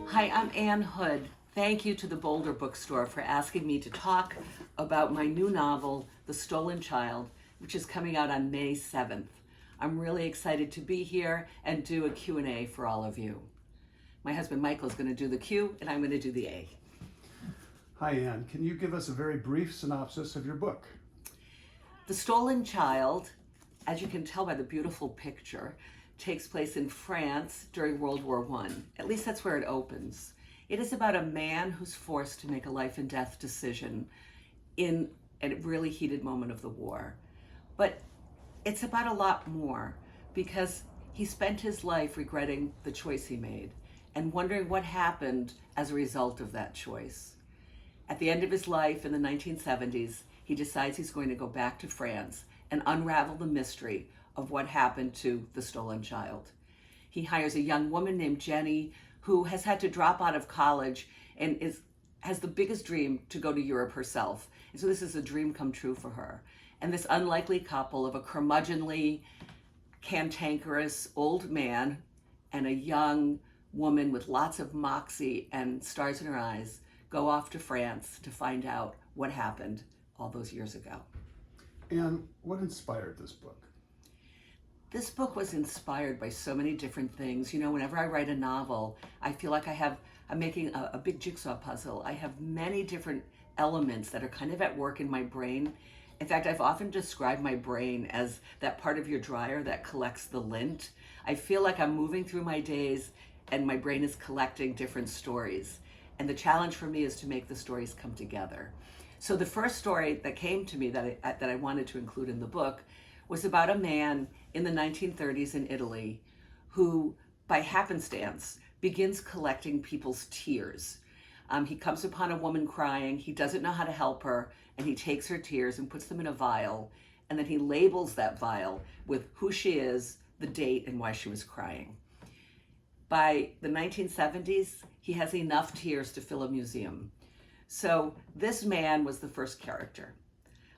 Hi, I'm Ann Hood. Thank you to the Boulder Bookstore for asking me to talk about my new novel, The Stolen Child, which is coming out on May 7th. I'm really excited to be here and do a Q&A for all of you. My husband Michael is going to do the Q and I'm going to do the A. Hi, Ann. Can you give us a very brief synopsis of your book? The Stolen Child, as you can tell by the beautiful picture, takes place in France during World War I. At least that's where it opens. It is about a man who's forced to make a life and death decision in a really heated moment of the war. But it's about a lot more because he spent his life regretting the choice he made and wondering what happened as a result of that choice. At the end of his life in the 1970s, he decides he's going to go back to France and unravel the mystery of what happened to the stolen child. He hires a young woman named Jenny who has had to drop out of college and has the biggest dream to go to Europe herself. And so this is a dream come true for her. And this unlikely couple of a curmudgeonly, cantankerous old man and a young woman with lots of moxie and stars in her eyes go off to France to find out what happened all those years ago. And what inspired this book? This book was inspired by so many different things. You know, whenever I write a novel, I feel like I'm making a big jigsaw puzzle. I have many different elements that are kind of at work in my brain. In fact, I've often described my brain as that part of your dryer that collects the lint. I feel like I'm moving through my days and my brain is collecting different stories. And the challenge for me is to make the stories come together. So the first story that came to me that I wanted to include in the book was about a man in the 1930s in Italy who, by happenstance, begins collecting people's tears. He comes upon a woman crying, he doesn't know how to help her, and he takes her tears and puts them in a vial, and then he labels that vial with who she is, the date, and why she was crying. By the 1970s, he has enough tears to fill a museum. So this man was the first character.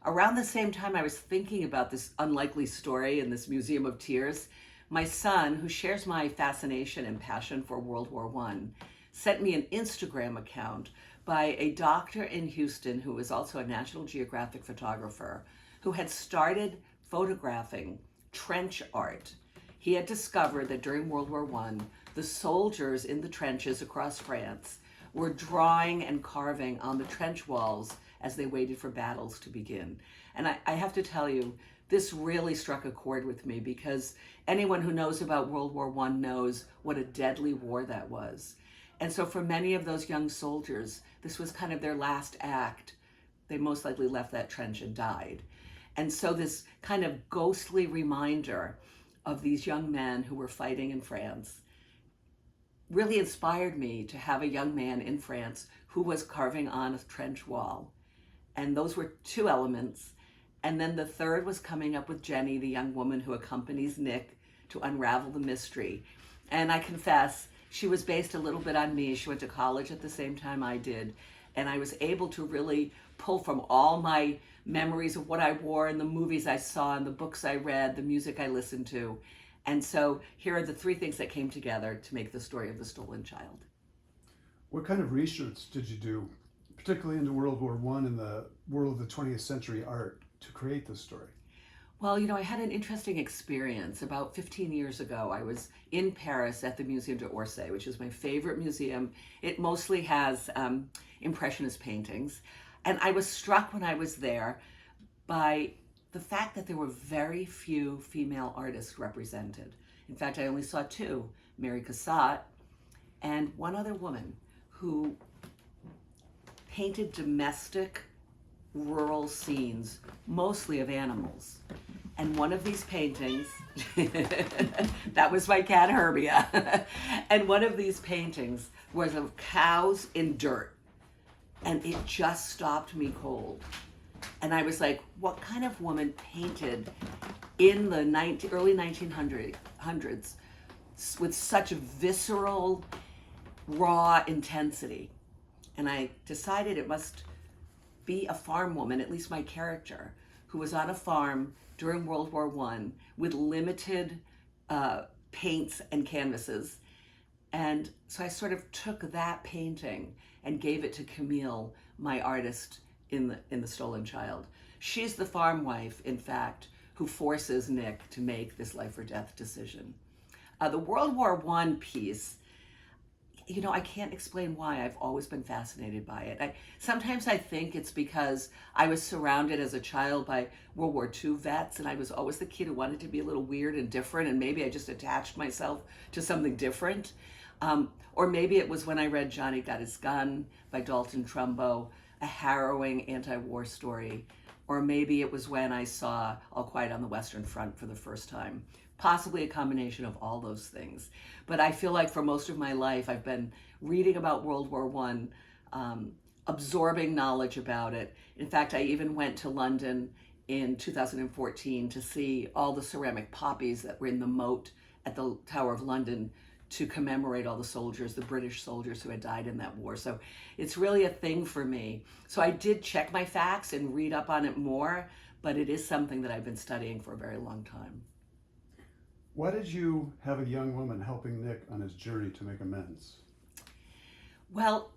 Around the same time I was thinking about this unlikely story in this Museum of Tears, my son, who shares my fascination and passion for World War I, sent me an Instagram account by a doctor in Houston who was also a National Geographic photographer who had started photographing trench art. He had discovered that during World War I, the soldiers in the trenches across France were drawing and carving on the trench walls as they waited for battles to begin. And I have to tell you, this really struck a chord with me because anyone who knows about World War I knows what a deadly war that was. And so for many of those young soldiers, this was kind of their last act. They most likely left that trench and died. And so this kind of ghostly reminder of these young men who were fighting in France really inspired me to have a young man in France who was carving on a trench wall. And those were two elements. And then the third was coming up with Jenny, the young woman who accompanies Nick to unravel the mystery. And I confess, she was based a little bit on me. She went to college at the same time I did. And I was able to really pull from all my memories of what I wore and the movies I saw and the books I read, the music I listened to. And so here are the three things that came together to make the story of the stolen child. What kind of research did you do, particularly into World War I and the world of the 20th century art, to create this story? Well, you know, I had an interesting experience. About 15 years ago, I was in Paris at the Musée d'Orsay, which is my favorite museum. It mostly has Impressionist paintings. And I was struck when I was there by the fact that there were very few female artists represented. In fact, I only saw two, Mary Cassatt and one other woman who painted domestic rural scenes, mostly of animals. And one of these paintings, that was my cat Herbia, and one of these paintings was of cows in dirt. And it just stopped me cold. And I was like, what kind of woman painted in the early 1900s with such a visceral, raw intensity? And I decided it must be a farm woman, at least my character, who was on a farm during World War I with limited paints and canvases, And so I sort of took that painting and gave it to Camille, my artist in the Stolen Child. She's the farm wife, in fact, who forces Nick to make this life or death decision. The World War One piece, I can't explain why. I've always been fascinated by it. Sometimes I think it's because I was surrounded as a child by World War II vets, and I was always the kid who wanted to be a little weird and different, and maybe I just attached myself to something different. Or maybe it was when I read Johnny Got His Gun by Dalton Trumbo, a harrowing anti-war story. Or maybe it was when I saw All Quiet on the Western Front for the first time. Possibly a combination of all those things. But I feel like for most of my life, I've been reading about World War One, absorbing knowledge about it. In fact, I even went to London in 2014 to see all the ceramic poppies that were in the moat at the Tower of London to commemorate all the soldiers, the British soldiers who had died in that war. So it's really a thing for me. So I did check my facts and read up on it more, but it is something that I've been studying for a very long time. Why did you have a young woman helping Nick on his journey to make amends? Well,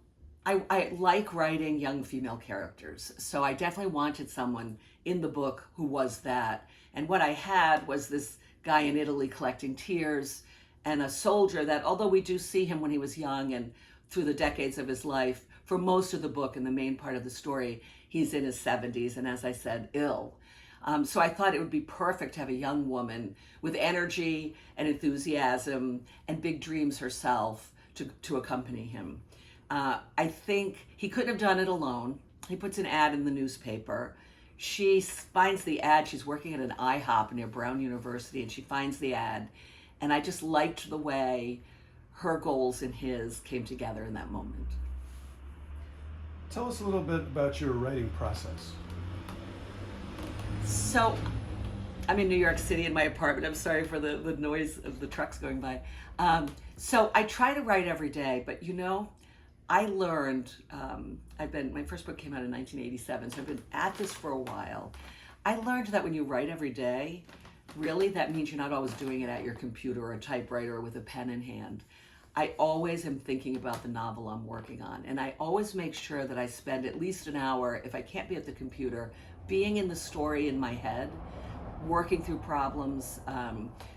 I like writing young female characters, so I definitely wanted someone in the book who was that. And what I had was this guy in Italy collecting tears, and a soldier that, although we do see him when he was young and through the decades of his life, for most of the book and the main part of the story, he's in his 70s and, as I said, ill. So I thought it would be perfect to have a young woman with energy and enthusiasm and big dreams herself to accompany him. I think he couldn't have done it alone. He puts an ad in the newspaper. She finds the ad. She's working at an IHOP near Brown University, and she finds the ad. And I just liked the way her goals and his came together in that moment. Tell us a little bit about your writing process. So I'm in New York City in my apartment. I'm sorry for the noise of the trucks going by. So I try to write every day, but I learned, my first book came out in 1987, so I've been at this for a while. I learned that when you write every day, really that means you're not always doing it at your computer or a typewriter or with a pen in hand. I always am thinking about the novel I'm working on, and I always make sure that I spend at least an hour, if I can't be at the computer, being in the story in my head, working through problems,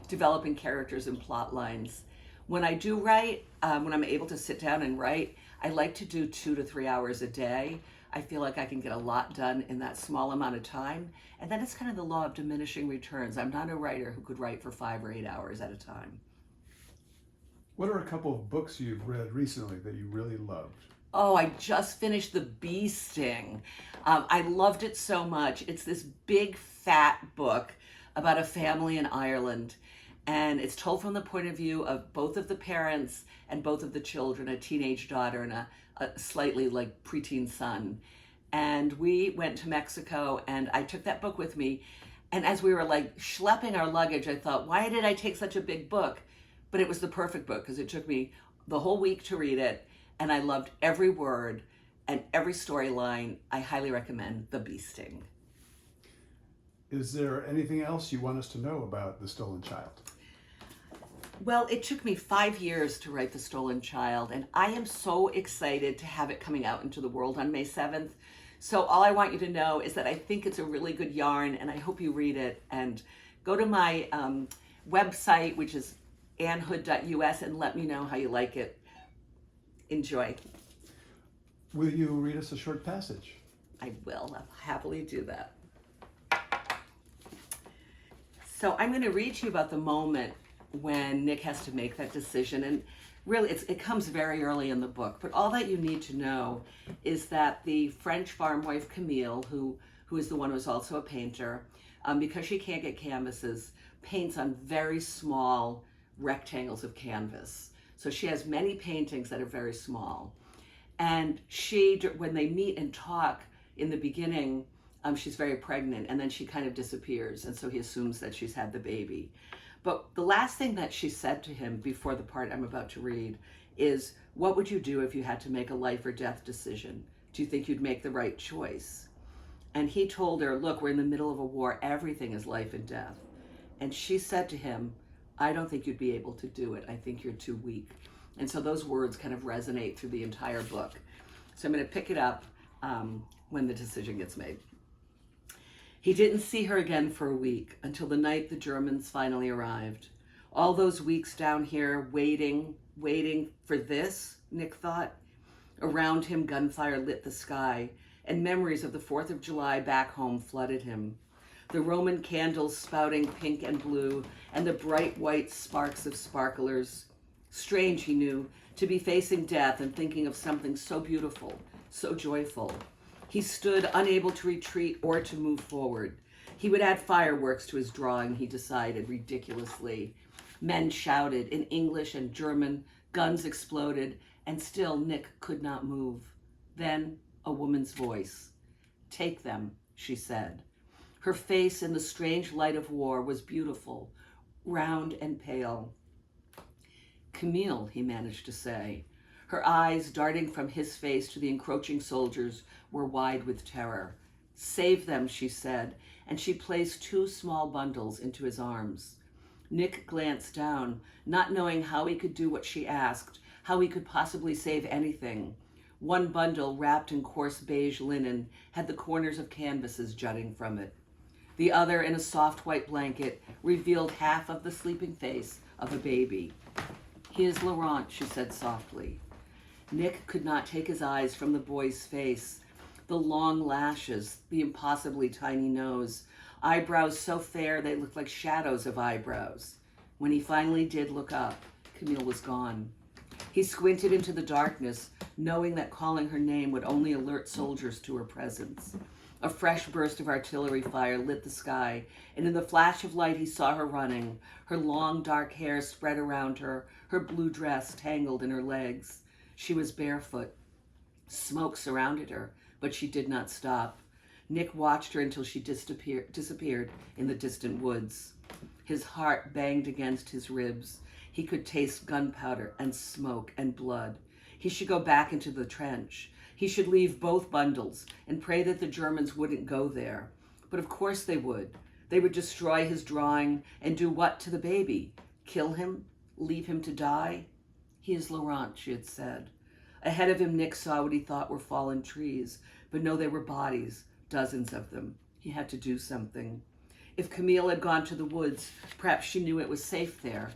developing characters and plot lines. When I do write, when I'm able to sit down and write, I like to do 2 to 3 hours a day. I feel like I can get a lot done in that small amount of time. And then it's kind of the law of diminishing returns. I'm not a writer who could write for 5 or 8 hours at a time. What are a couple of books you've read recently that you really loved? Oh, I just finished The Bee Sting. I loved it so much. It's this big, fat book about a family in Ireland. And it's told from the point of view of both of the parents and both of the children, a teenage daughter and a slightly preteen son. And we went to Mexico, and I took that book with me. And as we were schlepping our luggage, I thought, why did I take such a big book? But it was the perfect book because it took me the whole week to read it. And I loved every word and every storyline. I highly recommend The Bee Sting. Is there anything else you want us to know about The Stolen Child? Well, it took me 5 years to write The Stolen Child, and I am so excited to have it coming out into the world on May 7th. So all I want you to know is that I think it's a really good yarn, and I hope you read it. And go to my website, which is annehood.us, and let me know how you like it. Enjoy. Will you read us a short passage? I will. I'll happily do that. So I'm going to read to you about the moment when Nick has to make that decision. And really, it comes very early in the book. But all that you need to know is that the French farm wife, Camille, who is the one who's also a painter, because she can't get canvases, paints on very small rectangles of canvas. So she has many paintings that are very small. And she, when they meet and talk in the beginning, she's very pregnant, and then she kind of disappears. And so he assumes that she's had the baby. But the last thing that she said to him before the part I'm about to read is, what would you do if you had to make a life or death decision? Do you think you'd make the right choice? And he told her, look, we're in the middle of a war. Everything is life and death. And she said to him, I don't think you'd be able to do it. I think you're too weak. And so those words kind of resonate through the entire book. So I'm going to pick it up when the decision gets made. He didn't see her again for a week, until the night the Germans finally arrived. All those weeks down here waiting for this, Nick thought. Around him, gunfire lit the sky, and memories of the 4th of July back home flooded him. The Roman candles spouting pink and blue, and the bright white sparks of sparklers. Strange, he knew, to be facing death and thinking of something so beautiful, so joyful. He stood unable to retreat or to move forward. He would add fireworks to his drawing, he decided ridiculously. Men shouted in English and German, guns exploded, and still Nick could not move. Then a woman's voice. "Take them," she said. Her face in the strange light of war was beautiful, round and pale. "Camille," he managed to say. Her eyes, darting from his face to the encroaching soldiers, were wide with terror. "Save them," she said, and she placed 2 small bundles into his arms. Nick glanced down, not knowing how he could do what she asked, how he could possibly save anything. One bundle, wrapped in coarse beige linen, had the corners of canvases jutting from it. The other, in a soft white blanket, revealed half of the sleeping face of a baby. "He is Laurent," she said softly. Nick could not take his eyes from the boy's face. The long lashes, the impossibly tiny nose, eyebrows so fair they looked like shadows of eyebrows. When he finally did look up, Camille was gone. He squinted into the darkness, knowing that calling her name would only alert soldiers to her presence. A fresh burst of artillery fire lit the sky, and in the flash of light he saw her running, her long dark hair spread around her, her blue dress tangled in her legs. She was barefoot. Smoke surrounded her, but she did not stop. Nick watched her until she disappeared in the distant woods. His heart banged against his ribs. He could taste gunpowder and smoke and blood. He should go back into the trench. He should leave both bundles and pray that the Germans wouldn't go there. But of course they would. They would destroy his drawing and do what to the baby? Kill him? Leave him to die? "He is Laurent," she had said. Ahead of him, Nick saw what he thought were fallen trees, but no, they were bodies, dozens of them. He had to do something. If Camille had gone to the woods, perhaps she knew it was safe there.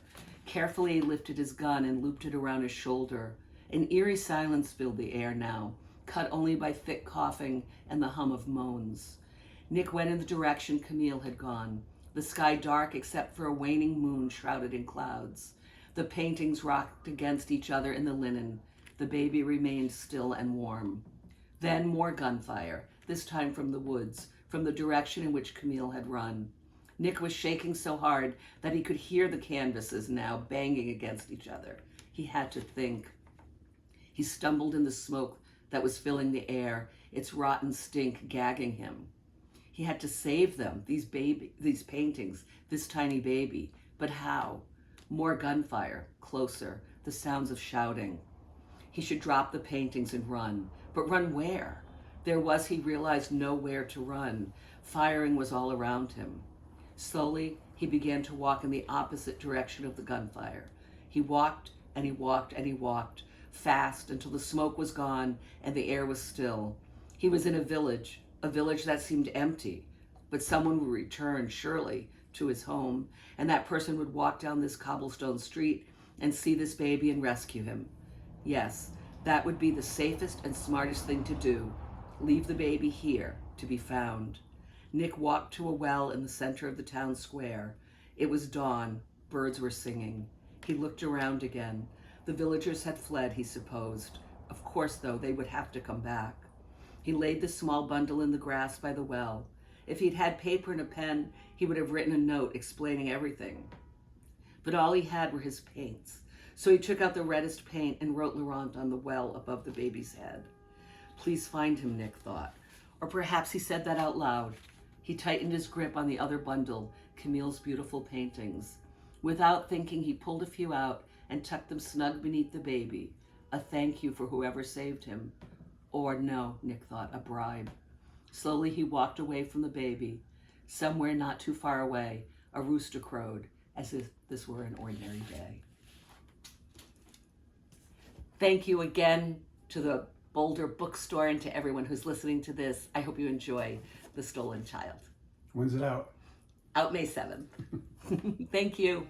Carefully he lifted his gun and looped it around his shoulder. An eerie silence filled the air now, cut only by thick coughing and the hum of moans. Nick went in the direction Camille had gone, the sky dark except for a waning moon shrouded in clouds. The paintings rocked against each other in the linen. The baby remained still and warm. Then more gunfire, this time from the woods, from the direction in which Camille had run. Nick was shaking so hard that he could hear the canvases now banging against each other. He had to think. He stumbled in the smoke that was filling the air, its rotten stink gagging him. He had to save them, these paintings, this tiny baby. But how? More gunfire, closer, the sounds of shouting. He should drop the paintings and run. But run where? There was, he realized, nowhere to run. Firing was all around him. Slowly, he began to walk in the opposite direction of the gunfire. He walked and he walked and he walked, fast until the smoke was gone and the air was still. He was in a village that seemed empty, but someone would return, surely, to his home, and that person would walk down this cobblestone street and see this baby and rescue him. Yes, that would be the safest and smartest thing to do. Leave the baby here to be found. Nick walked to a well in the center of the town square. It was dawn. Birds were singing. He looked around again. The villagers had fled, he supposed. Of course, though, they would have to come back. He laid the small bundle in the grass by the well. If he'd had paper and a pen, he would have written a note explaining everything. But all he had were his paints. So he took out the reddest paint and wrote Laurent on the well above the baby's head. Please find him, Nick thought. Or perhaps he said that out loud. He tightened his grip on the other bundle, Camille's beautiful paintings. Without thinking, he pulled a few out and tucked them snug beneath the baby. A thank you for whoever saved him. Or no, Nick thought, a bribe. Slowly he walked away from the baby. Somewhere not too far away, a rooster crowed, as if this were an ordinary day. Thank you again to the Boulder Bookstore and to everyone who's listening to this. I hope you enjoy The Stolen Child. When's it out? Out May 7th. Thank you.